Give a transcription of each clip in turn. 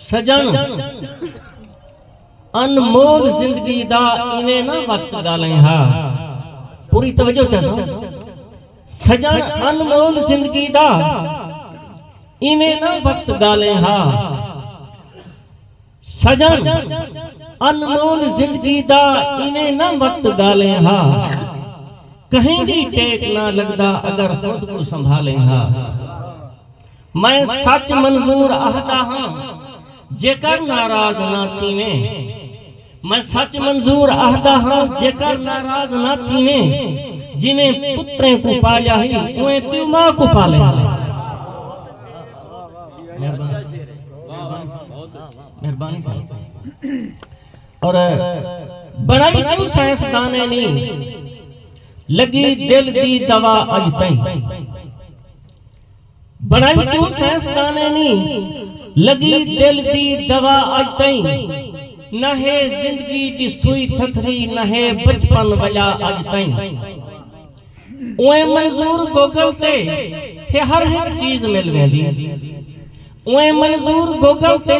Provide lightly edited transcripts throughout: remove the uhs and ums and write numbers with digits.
सजन अनमोल जिंदगी दा इवें ना वक्त गालें हा। पूरी तवज्जो चाहो। सजन अनमोल जिंदगी दा इवें ना वक्त गालें हा। सजन अनमोल जिंदगी दा इवें ना वक्त गालें हा। कहीं भी टेक ना लगदा अगर खुद को संभालें हा। मैं सच मंजूर आहदा हां जेकर नाराज ना थीवें। मैं सच मंजूर आहदा हां जेकर नाराज ना थीवें। जिवें पुत्रें को पालिया ही उवें प्यू मां को पाले। मेहरबानी और बनाई क्यों साइंसदाने नी लगी दिल दी दवा अज तई। बनाई क्यों साइंसदाने नी लगी दिल दी दवा अज तई। न है जिंदगी दी सुई थथरी न है बचपन वजा अज तई। उए मंजूर गूगल ते हर एक चीज मिल वेंदी। उए मंजूर गूगल ते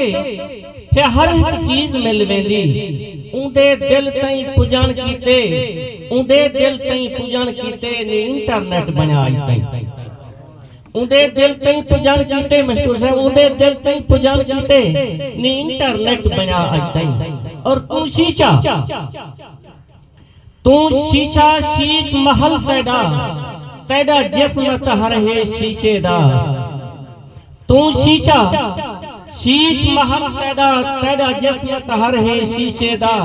हर एक चीज मिल वेंदी। उंदे दिल तई पुजण कीते उंदे दिल तई पुजण कीते ने इंटरनेट बना अज तई। उंदे दिल तई पुजण कीते मशहूर साहब उंदे दिल तई पुजण कीते ने इंटरनेट बना अज तई। और तू शीशा शीश महल तेरा तेरा जिस्म तहर है शीशे दा। तू शीशा शीश महल तेरा तेरा जिस्म तहर है शीशे दा।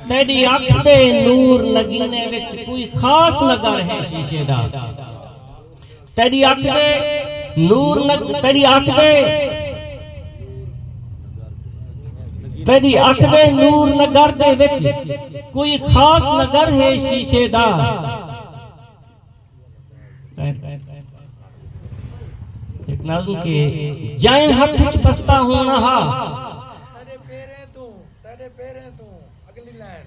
तेरी अख दे नूर नगीने विच कोई खास नगर है शीशे दा। तेरी अख दे नूर तेरी अख दे नूर नगर दे विच कोई खास नगर है शीशे दा। एक नाज़ुम के जाए हाथ च पस्ता होना हा। तेरे पैरे तू अगली लाइन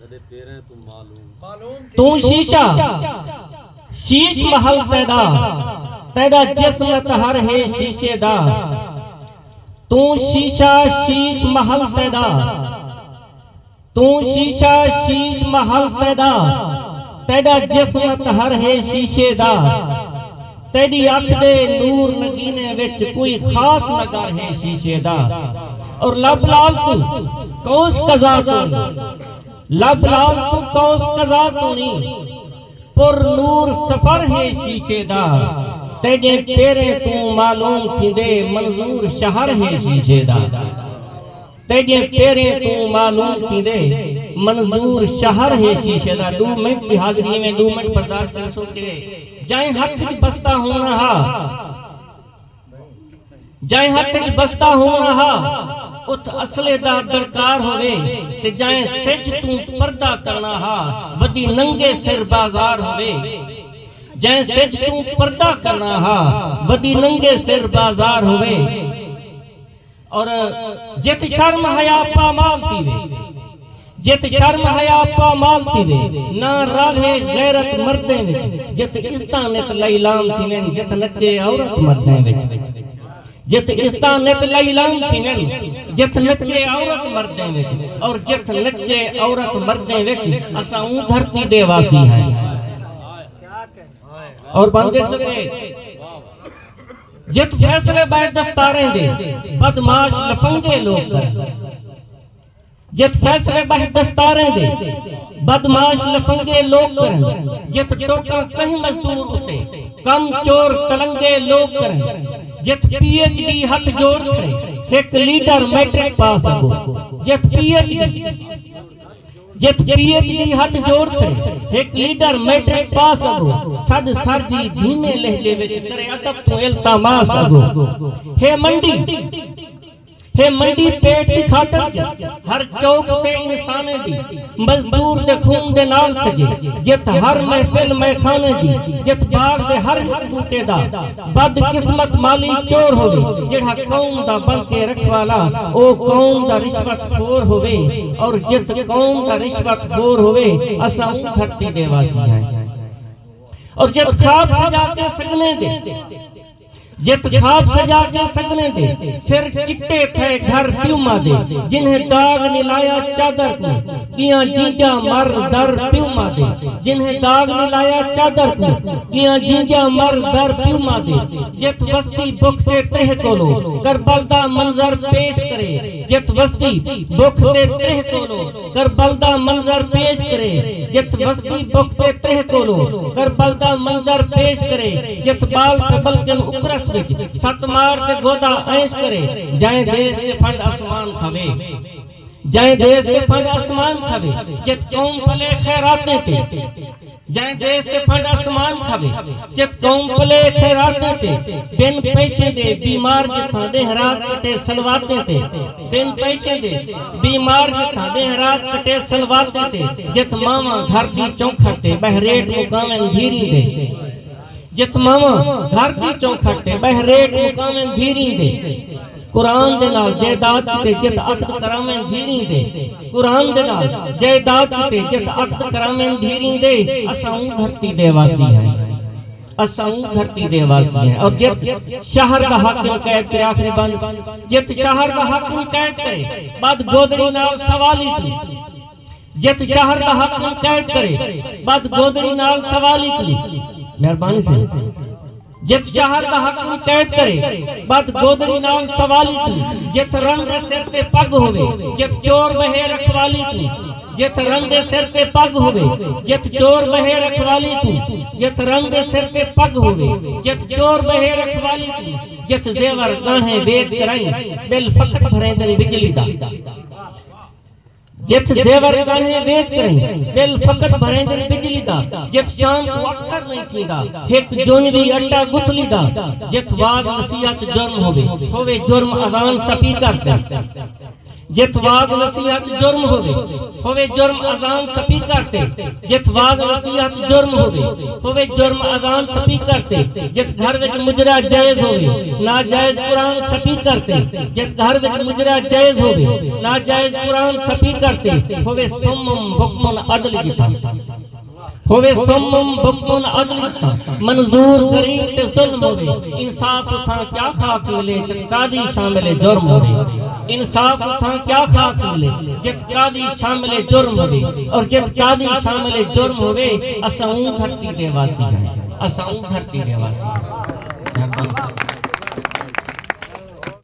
तेरे पैरे तू मालूम तू शीशा शीश महल तेरा तेरा जिस्म तहर है शीशे दा। तू शीशा शीश महल तेरा तू शीशा शीश महल तेरा तेरा जिस्म तहर है शीशे दा। तेरी अख दे नूर नगीने विच कोई खास नगर है शीशे दा। और लब लाल तू कौस कजा तू लब लाल तू कौस कजा तू नी पुर नूर सफर है शीशे दा। तेरे तेरे तू मालूम थींदे मंजूर शहर है शीशे दा। तेरे तेरे तू मालूम थींदे मंजूर शहर है शीशे दा। 2 मिनट की हाजिरी में 2 मिनट बर्दाश्त कर सो के जाए हाथ च बस्ता होना हा। जाए हाथ च बस्ता होना हा उत असले दा दरकार होवे ते जाए सच तू पर्दा करना हा वदी नंगे सिर बाजार होवे। जाए सच तू पर्दा करना हा वदी नंगे सिर बाजार होवे। और जित शर्म हया पामाल तीवे जित शर्म हया पामाल तीवे ना रावे गैरत मर्दे विच। जित इस्तानित लैलाम थीवेन जित नचे औरत मर्दे विच। जित इस्तानित लैलाम थीवेन जित नचे औरत मर्दे विच। और जित नचे औरत मर्दे विच असां ऊ धरती दे वासी हैं। और बंद देख सके जित फैसले बैठ दस्तारें दे बदमाश लफंगे लोग कर। जित फैसले बैठ दस्तारें दे बदमाश लफंगे लोग कर। जित टोका कहीं मजदूर उठे कम चोर तलंगे लोग कर। जित पीएचडी हथ जोड़ खड़े एक लीडर मैट्रिक पास अगो। जित पीएचडी हथ जोड़ खड़े एक लीडर मैट्रिक पास अगो। सद सरजी धीमे लहजे विच करे अदब तो इल्तमास अगो। हे मंडी पेट की खातर हर चौक पे इंसान दी मजदूर दे खून दे नाल सजे। जित हर महफिल में खाने दी जित बाग दे हर बूटे दा बदकिस्मत माली चोर होवे। जेड़ा कौम दा बन के रखवाला ओ कौम दा रिश्वत खोर होवे। और जित कौम दा रिश्वत खोर होवे असां धरती दे वासी हैं। और जित खाब सजा के सगने दे जित खाब सजा के सगने दे, सिर चिट्टे थे घर प्यूमा दे, जिन्हें दाग निलाया चादर को, किया जीजा मर दर प्यूमा दे, जिन्हें दाग निलाया चादर को, किया जीजा मर दर प्यूमा दे, जित वस्ती बुखते त्रेह कोलो, करबलदा मंजर पेश करे, जित वस्ती बुखते त्रेह कोलो, करबलदा मंजर पेश करे, जित वस्ती बुखते त्रेह कोलो, करबलदा मंजर पेश करे, जित बाल पे बलकन उकरस विच सत मार ते गोदा ऐश करे, जाए देश के फंड आसमान खावे, जाए देश के फंड आसमान खावे, जित कौम पले खैराते ते, जाए देश के फंड आसमान खावे, जित कौम पले खैराते ते, बिन पैसे दे बीमार जिथा देहरात कटे सलवाते ते, बिन पैसे दे बीमार जिथा देहरात कटे सलवाते ते, जित मामा घर की चौखट ते बहरेट मुकाम धीरी दे, जित मामा घर की चौखट ते बहरेट मुकाम धीरी दे, कुरान दे नाल जायदाद ते जित अक्द करावें धीरी दे, कुरान दे नाल जायदाद ते जित अक्द करावें धीरी दे, असां धरती दे वासी हैं, असां धरती दे वासी हैं। और जित शहर दा हाकिम कैद करे, आखिरी बंद, जित शहर दा हाकिम कैद करे बाद गोदड़ी नाल सवाली तू, जित शहर दा हाकिम कैद करे बाद गोदड़ी नाल सवाली तू, मेहरबानी से, जित शहर दा हाकिम कैद करे बाद गोदड़ी नाल सवाली तू, जित रंग दे सिर ते पग होवे, जित चोर बहे रखवाली तू, जित रंग दे सिर ते पग होवे, जित चोर बहे रखवाली तू, जित रंग दे सिर ते पग होवे, जित चोर बहे रखवाली तू, जित जेवर गाढ़े बेच कराई बिल फकत भरे दिन बिजली दा, जित जेवर गाढ़े बेच कराई बिल फकत भरे दिन बिजली दा, जित शाम को अक्सर नहीं थींदा एक जोनवी अट्टा गुथली दा, जित वाद नसीहत जुर्म होवे जुर्म अजान स्पीकर ते, जित वाद नसीहत जुर्म होवे जुर्म अजान स्पीकर ते, जित वाद नसीहत जुर्म होवे जुर्म अजान स्पीकर ते, जित घर विच मुजरा जायज होवे नाजायज कुरान स्पीकर ते, जित घर विच मुजरा जायज होवे नाजायज कुरान स्पीकर ते, होवे सुम्मुम हुक्मुन अदल जिता, होवे सुम्मुम हुक्मुन अदल जिता, मंजूर करीम ते जुल्म होवे, इंसाफ उठा क्या खाक मिले, जित कादी शामिल जुर्म होवे, इंसाफ उठा क्या खाक मिले, जित कादी शामिल जुर्म होवे, और जित कादी शामिल जुर्म होवे, असां धरती दे वासी हैं, असां धरती दे वासी हैं।